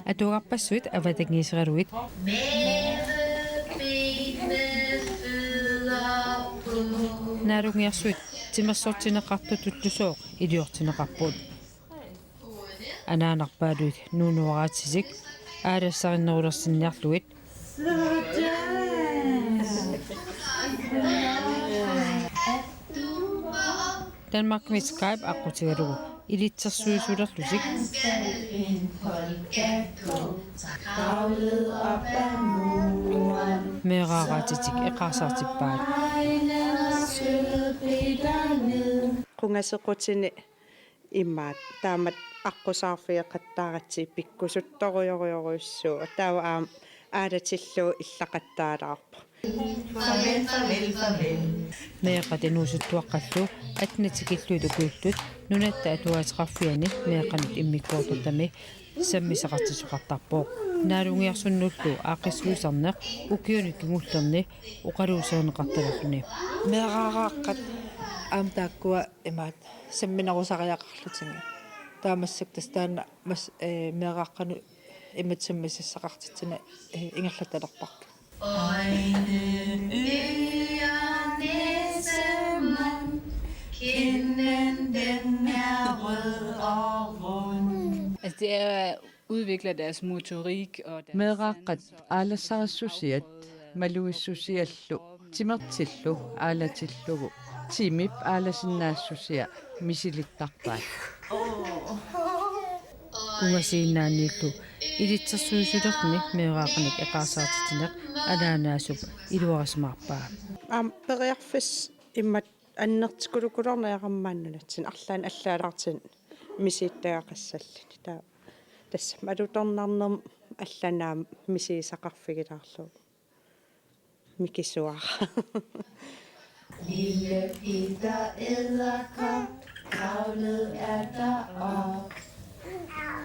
Атуарпассуит аватангисеруит наарунгиарсуит тимерсортинеқарту туллусоо илиортинеқарпут анаанарпаалуит нуунуараатисик аалассариннерулерсинниарлуит Danmark Skype аққутигалугу илитсерсуисулерлусик мерааратитик эқарсаартиппаат qungasequtini immaat taamat аққусаарфиеқаттааратси пиккусутторуйоруйоруйуссуу таава аалатиллуу иллақаттаалаарпа меэқатинуусуттуаққаллу атнатикиллуит укуиллут нунатта атуаатеқарфиани меэқанут иммиккуортутами саммисеқартисоқартарпоо наалунгиарсуннуллу аақиссуисарнеқ укиуник кигуллерни уқалуусаанеқарталерлуни меэраарааққат аамтааккуа имаат самминерусариақарлутинга таамассак тастаана мас меэрааққану иматсаммисассақартитсина ингерлаталерпарк Altså det er at udvikle deres motorik og deres meeqaqqat aalassarissusiat maluissusiallu timertillu aalatillugu timip aalasinnaassusia misilittarpaat угасииннааннииллу илитсерсуисулерни меэраақаник эқарсаартитинеқ анаанаасуп илуарисмаарпаа periarfis immat аннертикулукулернеақаммааннунатсин арлаан аллаалаартин мисииттагақассаллини таа тасса малуторнарнерм алланаам мисиисақарфигилаарлу микисуара Lille Peter edderkop kravlede er der op.